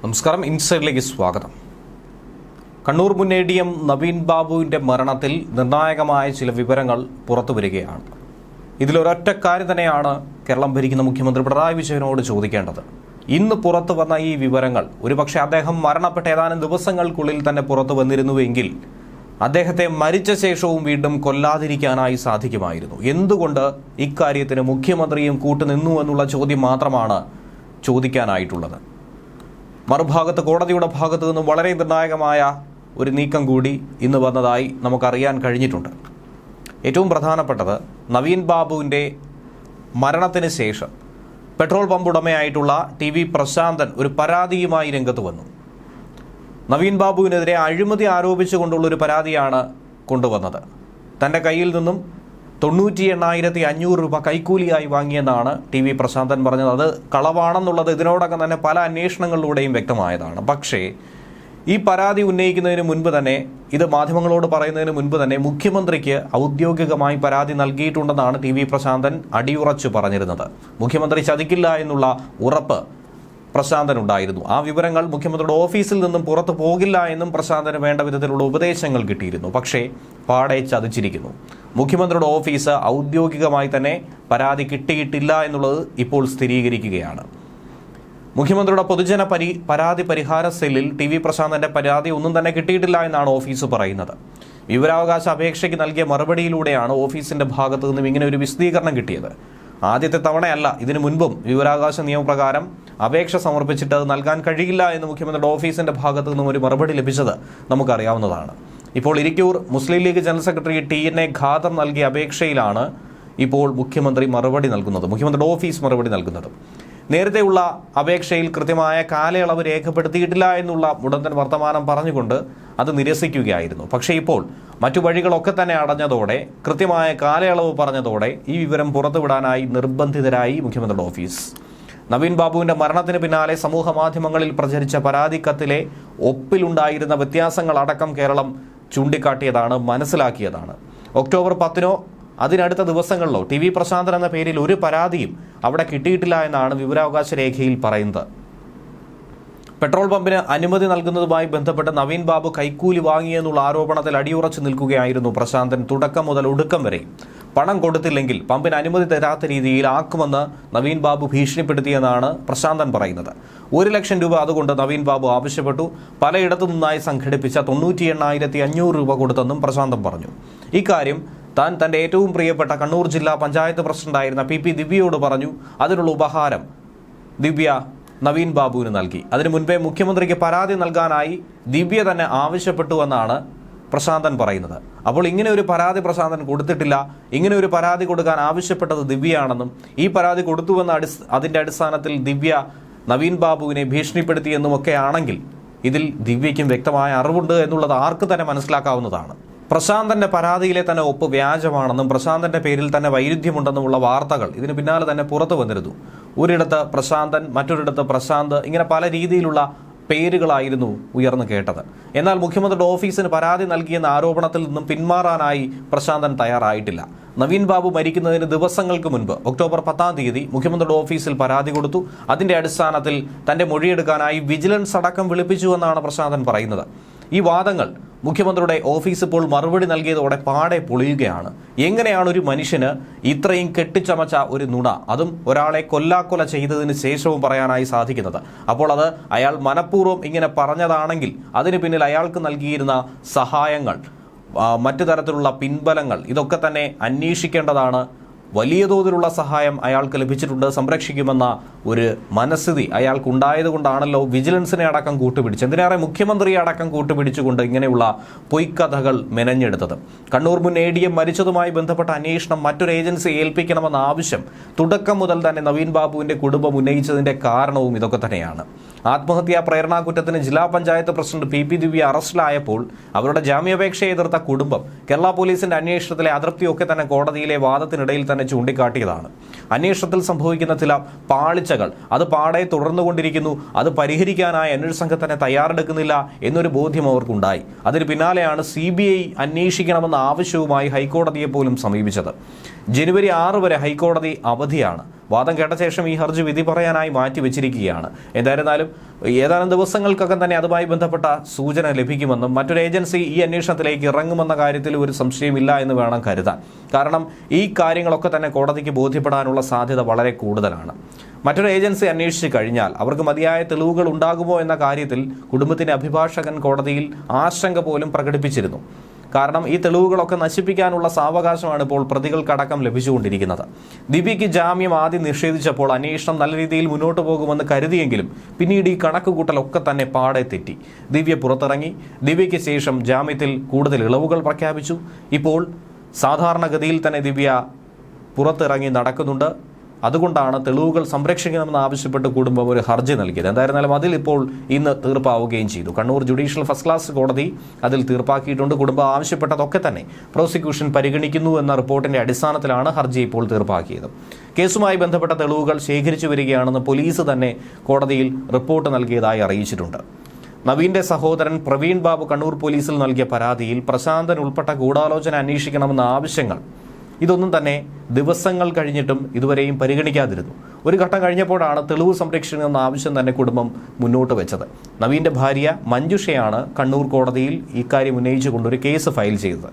നമസ്കാരം, ഇൻസൈഡിലേക്ക് സ്വാഗതം. കണ്ണൂർ മുൻ ADM നവീൻ ബാബുവിൻ്റെ മരണത്തിൽ നിർണായകമായ ചില വിവരങ്ങൾ പുറത്തു വരികയാണ്. ഇതിലൊരൊറ്റ കാര്യം തന്നെയാണ് കേരളം ഭരിക്കുന്ന മുഖ്യമന്ത്രി പിണറായി വിജയനോട് ചോദിക്കേണ്ടത്. ഇന്ന് പുറത്തു വന്ന ഈ വിവരങ്ങൾ ഒരുപക്ഷെ അദ്ദേഹം മരണപ്പെട്ട ഏതാനും ദിവസങ്ങൾക്കുള്ളിൽ തന്നെ പുറത്തു വന്നിരുന്നുവെങ്കിൽ അദ്ദേഹത്തെ മരിച്ച ശേഷവും വീണ്ടും കൊല്ലാതിരിക്കാനായി സാധിക്കുമായിരുന്നു. എന്തുകൊണ്ട് ഇക്കാര്യത്തിന് മുഖ്യമന്ത്രിയും കൂട്ടുനിന്നു എന്നുള്ള ചോദ്യം മാത്രമാണ് ചോദിക്കാനായിട്ടുള്ളത്. മറുഭാഗത്ത് കോടതിയുടെ ഭാഗത്തു നിന്നും വളരെ നിർണായകമായ ഒരു നീക്കം കൂടി ഇന്ന് വന്നതായി നമുക്കറിയാൻ കഴിഞ്ഞിട്ടുണ്ട്. ഏറ്റവും പ്രധാനപ്പെട്ടത്, നവീൻ ബാബുവിൻ്റെ മരണത്തിന് ശേഷം പെട്രോൾ പമ്പ് ഉടമയായിട്ടുള്ള TV പ്രശാന്തൻ ഒരു പരാതിയുമായി രംഗത്ത് വന്നു. നവീൻ ബാബുവിനെതിരെ അഴിമതി ആരോപിച്ചുകൊണ്ടുള്ളൊരു പരാതിയാണ് കൊണ്ടുവന്നത്. തൻ്റെ കയ്യിൽ നിന്നും 98,500 രൂപ കൈക്കൂലിയായി വാങ്ങിയെന്നാണ് TV പ്രശാന്തൻ പറഞ്ഞത്. അത് കളവാണെന്നുള്ളത് ഇതിനോടകം തന്നെ പല അന്വേഷണങ്ങളിലൂടെയും വ്യക്തമായതാണ്. പക്ഷേ ഈ പരാതി ഉന്നയിക്കുന്നതിന് മുൻപ് തന്നെ, ഇത് മാധ്യമങ്ങളോട് പറയുന്നതിന് മുൻപ് തന്നെ മുഖ്യമന്ത്രിക്ക് ഔദ്യോഗികമായി പരാതി നൽകിയിട്ടുണ്ടെന്നാണ് TV പ്രശാന്തൻ അടിയുറച്ചു പറഞ്ഞിരുന്നത്. മുഖ്യമന്ത്രി ചതിക്കില്ല എന്നുള്ള ഉറപ്പ് പ്രശാന്തൻ ഉണ്ടായിരുന്നു. ആ വിവരങ്ങൾ മുഖ്യമന്ത്രിയുടെ ഓഫീസിൽ നിന്നും പുറത്തു പോകില്ല എന്നും പ്രശാന്തന് വേണ്ട വിധത്തിലുള്ള ഉപദേശങ്ങൾ കിട്ടിയിരുന്നു. പക്ഷേ പാടെ ചതിച്ചിരിക്കുന്നു. മുഖ്യമന്ത്രിയുടെ ഓഫീസ് ഔദ്യോഗികമായി തന്നെ പരാതി കിട്ടിയിട്ടില്ല എന്നുള്ളത് ഇപ്പോൾ സ്ഥിരീകരിക്കുകയാണ്. മുഖ്യമന്ത്രിയുടെ പൊതുജന പരാതി പരിഹാര സെല്ലിൽ TV പ്രശാന്തന്റെ പരാതി ഒന്നും തന്നെ കിട്ടിയിട്ടില്ല എന്നാണ് ഓഫീസ് പറയുന്നത്. വിവരാവകാശ അപേക്ഷയ്ക്ക് നൽകിയ മറുപടിയിലൂടെയാണ് ഓഫീസിന്റെ ഭാഗത്തു നിന്നും ഇങ്ങനെ ഒരു വിശദീകരണം കിട്ടിയത്. ആദ്യത്തെ തവണയല്ല, ഇതിനു മുൻപും വിവരാവകാശ നിയമപ്രകാരം അപേക്ഷ സമർപ്പിച്ചിട്ട് അത് നൽകാൻ കഴിയില്ല എന്ന് മുഖ്യമന്ത്രിയുടെ ഓഫീസിന്റെ ഭാഗത്തു നിന്നും ഒരു മറുപടി ലഭിച്ചത് നമുക്കറിയാവുന്നതാണ്. ഇപ്പോൾ Irikkur Muslim League general secretary TNA Khader നൽകിയ അപേക്ഷയിലാണ് ഇപ്പോൾ മുഖ്യമന്ത്രിയുടെ ഓഫീസ് മറുപടി നൽകുന്നത്. നേരത്തെയുള്ള അപേക്ഷയിൽ കൃത്യമായ കാലയളവ് രേഖപ്പെടുത്തിയിട്ടില്ല എന്നുള്ള മുടന്തൻ വർത്തമാനം പറഞ്ഞുകൊണ്ട് അത് നിരസിക്കുകയായിരുന്നു. പക്ഷേ ഇപ്പോൾ മറ്റു വഴികളൊക്കെ തന്നെ അടഞ്ഞതോടെ, കൃത്യമായ കാലയളവ് പറഞ്ഞതോടെ ഈ വിവരം പുറത്തുവിടാനായി നിർബന്ധിതരായി മുഖ്യമന്ത്രിയുടെ ഓഫീസ്. നവീൻ ബാബുവിന്റെ മരണത്തിന് പിന്നാലെ സമൂഹ മാധ്യമങ്ങളിൽ പ്രചരിച്ച പരാതിക്കത്തിലെ ഒപ്പിലുണ്ടായിരുന്ന വ്യത്യാസങ്ങളടക്കം കേരളം ചൂണ്ടിക്കാട്ടിയതാണ്, മനസ്സിലാക്കിയതാണ്. ഒക്ടോബർ 10-നോ അതിനടുത്ത ദിവസങ്ങളിലോ TV പ്രശാന്തൻ എന്ന പേരിൽ ഒരു പരാതിയും അവിടെ കിട്ടിയിട്ടില്ല എന്നാണ് വിവരാവകാശ രേഖയിൽ പറയുന്നത്. പെട്രോൾ പമ്പിന് അനുമതി നൽകുന്നതുമായി ബന്ധപ്പെട്ട് നവീൻ ബാബു കൈക്കൂലി വാങ്ങിയെന്നുള്ള ആരോപണത്തിൽ അടിയുറച്ചു നിൽക്കുകയായിരുന്നു പ്രശാന്തൻ തുടക്കം മുതൽ ഒടുക്കം വരെ. പണം കൊടുത്തില്ലെങ്കിൽ പമ്പിന് അനുമതി തരാത്ത രീതിയിൽ ആക്കുമെന്ന് നവീൻ ബാബു ഭീഷണിപ്പെടുത്തിയെന്നാണ് പ്രശാന്തൻ പറയുന്നത്. 1 ലക്ഷം രൂപ അതുകൊണ്ട് നവീൻ ബാബു ആവശ്യപ്പെട്ടു. പലയിടത്തു നിന്നായി സംഘടിപ്പിച്ച 98,500 രൂപ കൊടുത്തെന്നും പ്രശാന്തൻ പറഞ്ഞു. ഇക്കാര്യം താൻ തൻ്റെ ഏറ്റവും പ്രിയപ്പെട്ട കണ്ണൂർ ജില്ലാ പഞ്ചായത്ത് പ്രസിഡന്റായിരുന്ന PP ദിവ്യയോട് പറഞ്ഞു. അതിനുള്ള ഉപഹാരം ദിവ്യ നവീൻ ബാബുവിന് നൽകി. അതിനു മുൻപേ മുഖ്യമന്ത്രിക്ക് പരാതി നൽകാനായി ദിവ്യ തന്നെ ആവശ്യപ്പെട്ടുവെന്നാണ് പ്രശാന്തൻ പറയുന്നത്. അപ്പോൾ ഇങ്ങനെ ഒരു പരാതി പ്രശാന്തൻ കൊടുത്തിട്ടില്ല. ഇങ്ങനെ ഒരു പരാതി കൊടുക്കാൻ ആവശ്യപ്പെട്ടത് ദിവ്യയാണെന്നും ഈ പരാതി കൊടുത്തുവെന്ന അതിൻ്റെ അടിസ്ഥാനത്തിൽ ദിവ്യ നവീൻ ബാബുവിനെ ഭീഷണിപ്പെടുത്തിയെന്നുമൊക്കെ ആണെങ്കിൽ ഇതിൽ ദിവ്യയ്ക്കും വ്യക്തമായ അറിവുണ്ട് എന്നുള്ളത് ആർക്ക് തന്നെ മനസ്സിലാക്കാവുന്നതാണ്. പ്രശാന്തന്റെ പരാതിയിലെ തന്നെ ഒപ്പ് വ്യാജമാണെന്നും പ്രശാന്തന്റെ പേരിൽ തന്നെ വൈരുദ്ധ്യമുണ്ടെന്നുമുള്ള വാർത്തകൾ ഇതിന് പിന്നാലെ തന്നെ പുറത്തു വന്നിരുന്നു. ഒരിടത്ത് പ്രശാന്തൻ, മറ്റൊരിടത്ത് പ്രശാന്ത്, ഇങ്ങനെ പല രീതിയിലുള്ള പേരുകളായിരുന്നു ഉയർന്നു കേട്ടത്. എന്നാൽ മുഖ്യമന്ത്രിയുടെ ഓഫീസിന് പരാതി നൽകിയെന്ന ആരോപണത്തിൽ നിന്നും പിന്മാറാനായി പ്രശാന്തൻ തയ്യാറായിട്ടില്ല. നവീൻ ബാബു മരിക്കുന്നതിന് ദിവസങ്ങൾക്ക് മുൻപ് ഒക്ടോബർ 10-ാം തീയതി മുഖ്യമന്ത്രിയുടെ ഓഫീസിൽ പരാതി കൊടുത്തു. അതിന്റെ അടിസ്ഥാനത്തിൽ തന്റെ മൊഴിയെടുക്കാനായി വിജിലൻസ് അടക്കം വിളിപ്പിച്ചുവെന്നാണ് പ്രശാന്തൻ പറയുന്നത്. ഈ വാദങ്ങൾ മുഖ്യമന്ത്രിയുടെ ഓഫീസ് ഇപ്പോൾ മറുപടി നൽകിയതോടെ പാടെ പൊളിയുകയാണ്. എങ്ങനെയാണ് ഒരു മനുഷ്യന് ഇത്രയും കെട്ടിച്ചമച്ച ഒരു നുണ, അതും ഒരാളെ കൊല്ലാക്കൊല ചെയ്തതിന് ശേഷവും പറയാനായി സാധിക്കുന്നത്? അപ്പോൾ അത് അയാൾ മനഃപൂർവ്വം ഇങ്ങനെ പറഞ്ഞതാണെങ്കിൽ അതിന് പിന്നിൽ അയാൾക്ക് നൽകിയിരുന്ന സഹായങ്ങൾ, മറ്റു തരത്തിലുള്ള പിൻബലങ്ങൾ, ഇതൊക്കെ തന്നെ അന്വേഷിക്കേണ്ടതാണ്. വലിയ തോതിലുള്ള സഹായം അയാൾക്ക് ലഭിച്ചിട്ടുണ്ട്, സംരക്ഷിക്കുമെന്ന ഒരു മനസ്ഥിതി അയാൾക്കുണ്ടായതുകൊണ്ടാണല്ലോ വിജിലൻസിനെ അടക്കം കൂട്ടുപിടിച്ച്, എന്തിനേറെ മുഖ്യമന്ത്രിയെ അടക്കം കൂട്ടുപിടിച്ചുകൊണ്ട് ഇങ്ങനെയുള്ള പൊയ്ക്കഥകൾ മെനഞ്ഞെടുത്തത്. കണ്ണൂർ മുൻ ADM മരിച്ചതുമായി ബന്ധപ്പെട്ട അന്വേഷണം മറ്റൊരു ഏജൻസി ഏൽപ്പിക്കണമെന്ന ആവശ്യം തുടക്കം മുതൽ തന്നെ നവീൻ ബാബുവിന്റെ കുടുംബം ഉന്നയിച്ചതിന്റെ കാരണവും ഇതൊക്കെ തന്നെയാണ്. ആത്മഹത്യാ പ്രേരണാ കുറ്റത്തിന് ജില്ലാ പഞ്ചായത്ത് പ്രസിഡന്റ് PP ദിവ്യ അറസ്റ്റിലായപ്പോൾ അവരുടെ ജാമ്യാപേക്ഷയെ എതിർത്ത കുടുംബം കേരള പോലീസിന്റെ അന്വേഷണത്തിലെ അതൃപ്തിയൊക്കെ തന്നെ കോടതിയിലെ വാദത്തിനിടയിൽ തന്നെ ചൂണ്ടിക്കാട്ടിയതാണ്. അന്വേഷണത്തിൽ സംഭവിക്കുന്ന ചില പാളിച്ചകൾ അത് പാടെ തുടർന്നുകൊണ്ടിരിക്കുന്നു. അത് പരിഹരിക്കാനായി അന്വേഷണ സംഘം തന്നെ തയ്യാറെടുക്കുന്നില്ല എന്നൊരു ബോധ്യം അവർക്കുണ്ടായി. അതിന് പിന്നാലെയാണ് CBI അന്വേഷിക്കണമെന്ന ആവശ്യവുമായി ഹൈക്കോടതിയെ പോലും സമീപിച്ചത്. ജനുവരി 6 വരെ ഹൈക്കോടതി അവധിയാണ്. വാദം കേട്ട ശേഷം ഈ ഹർജി വിധി പറയാനായി മാറ്റിവെച്ചിരിക്കുകയാണ്. എന്തായിരുന്നാലും ഏതാനും ദിവസങ്ങൾക്കകം തന്നെ അതുമായി ബന്ധപ്പെട്ട സൂചന ലഭിക്കുമെന്നും മറ്റൊരു ഏജൻസി ഈ അന്വേഷണത്തിലേക്ക് ഇറങ്ങുമെന്ന കാര്യത്തിൽ ഒരു സംശയമില്ല എന്ന് വേണം കരുതാൻ. കാരണം ഈ കാര്യങ്ങളൊക്കെ തന്നെ കോടതിക്ക് ബോധ്യപ്പെടാനുള്ള സാധ്യത വളരെ കൂടുതലാണ്. മറ്റൊരു ഏജൻസി അന്വേഷിച്ച് കഴിഞ്ഞാൽ അവർക്ക് മതിയായ തെളിവുകൾ ഉണ്ടാകുമോ എന്ന കാര്യത്തിൽ കുടുംബത്തിന്റെ അഭിഭാഷകൻ കോടതിയിൽ ആശങ്ക പോലും പ്രകടിപ്പിച്ചിരുന്നു. കാരണം ഈ തെളിവുകളൊക്കെ നശിപ്പിക്കാനുള്ള സാവകാശമാണ് ഇപ്പോൾ പ്രതികൾക്കടക്കം ലഭിച്ചുകൊണ്ടിരിക്കുന്നത്. ദിവ്യയ്ക്ക് ജാമ്യം ആദ്യം നിഷേധിച്ചപ്പോൾ അന്വേഷണം നല്ല രീതിയിൽ മുന്നോട്ട് പോകുമെന്ന് കരുതിയെങ്കിലും പിന്നീട് ഈ കണക്കുകൂട്ടലൊക്കെ തന്നെ പാടെ തെറ്റി. ദിവ്യ പുറത്തിറങ്ങി. ദിവ്യയ്ക്ക് ശേഷം ജാമ്യത്തിൽ കൂടുതൽ ഇളവുകൾ പ്രഖ്യാപിച്ചു. ഇപ്പോൾ സാധാരണഗതിയിൽ തന്നെ ദിവ്യ പുറത്തിറങ്ങി നടക്കുന്നുണ്ട്. അതുകൊണ്ടാണ് തെളിവുകൾ സംരക്ഷിക്കണമെന്ന് ആവശ്യപ്പെട്ട് കുടുംബം ഒരു ഹർജി നൽകിയത്. എന്തായിരുന്നാലും അതിൽ ഇപ്പോൾ ഇന്ന് തീർപ്പാവുകയും ചെയ്തു. കണ്ണൂർ ജുഡീഷ്യൽ ഫസ്റ്റ് ക്ലാസ് കോടതി അതിൽ തീർപ്പാക്കിയിട്ടുണ്ട്. കുടുംബം ആവശ്യപ്പെട്ടതൊക്കെ തന്നെ പ്രോസിക്യൂഷൻ പരിഗണിക്കുന്നു എന്ന റിപ്പോർട്ടിന്റെ അടിസ്ഥാനത്തിലാണ് ഹർജി ഇപ്പോൾ തീർപ്പാക്കിയത്. കേസുമായി ബന്ധപ്പെട്ട തെളിവുകൾ ശേഖരിച്ചു വരികയാണെന്ന് പോലീസ് തന്നെ കോടതിയിൽ റിപ്പോർട്ട് നൽകിയതായി അറിയിച്ചിട്ടുണ്ട്. നവീന്റെ സഹോദരൻ പ്രവീൺ ബാബു കണ്ണൂർ പോലീസിൽ നൽകിയ പരാതിയിൽ പ്രശാന്തൻ ഉൾപ്പെട്ട ഗൂഢാലോചന അന്വേഷിക്കണമെന്ന ആവശ്യങ്ങൾ ഇതൊന്നും തന്നെ ദിവസങ്ങൾ കഴിഞ്ഞിട്ടും ഇതുവരെയും പരിഗണിക്കാതിരുന്നു. ഒരു ഘട്ടം കഴിഞ്ഞപ്പോഴാണ് തെളിവ് സംരക്ഷിക്കണമെന്ന ആവശ്യം തന്നെ കുടുംബം മുന്നോട്ട് വെച്ചത്. നവീന്റെ ഭാര്യ മഞ്ജുഷയാണ് കണ്ണൂർ കോടതിയിൽ ഇക്കാര്യം ഉന്നയിച്ചുകൊണ്ടൊരു കേസ് ഫയൽ ചെയ്തത്.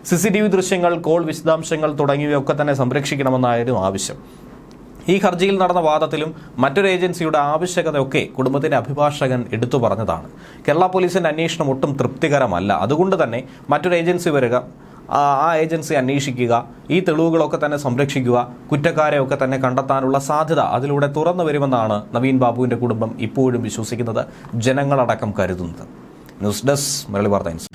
CCTV ദൃശ്യങ്ങൾ, കോൾ വിശദാംശങ്ങൾ തുടങ്ങിയവയൊക്കെ തന്നെ സംരക്ഷിക്കണമെന്നായിരുന്നു ആവശ്യം. ഈ ഹർജിയിൽ നടന്ന വാദത്തിലും മറ്റൊരു ഏജൻസിയുടെ ആവശ്യകതയൊക്കെ കുടുംബത്തിന്റെ അഭിഭാഷകൻ എടുത്തു പറഞ്ഞതാണ്. കേരള പോലീസിന്റെ അന്വേഷണം ഒട്ടും തൃപ്തികരമല്ല. അതുകൊണ്ട് തന്നെ മറ്റൊരു ഏജൻസി വരിക, ആ ഏജൻസി അന്വേഷിക്കുക, ഈ തെളിവുകളൊക്കെ തന്നെ സംരക്ഷിക്കുക, കുറ്റക്കാരെയൊക്കെ തന്നെ കണ്ടെത്താനുള്ള സാധ്യത അതിലൂടെ തുറന്നു വരുമെന്നാണ് നവീൻ ബാബുവിന്റെ കുടുംബം ഇപ്പോഴും വിശ്വസിക്കുന്നത്, ജനങ്ങളടക്കം കരുതുന്നത്. ന്യൂസ് ഡെസ്ക് മലയാളി വാർത്ത.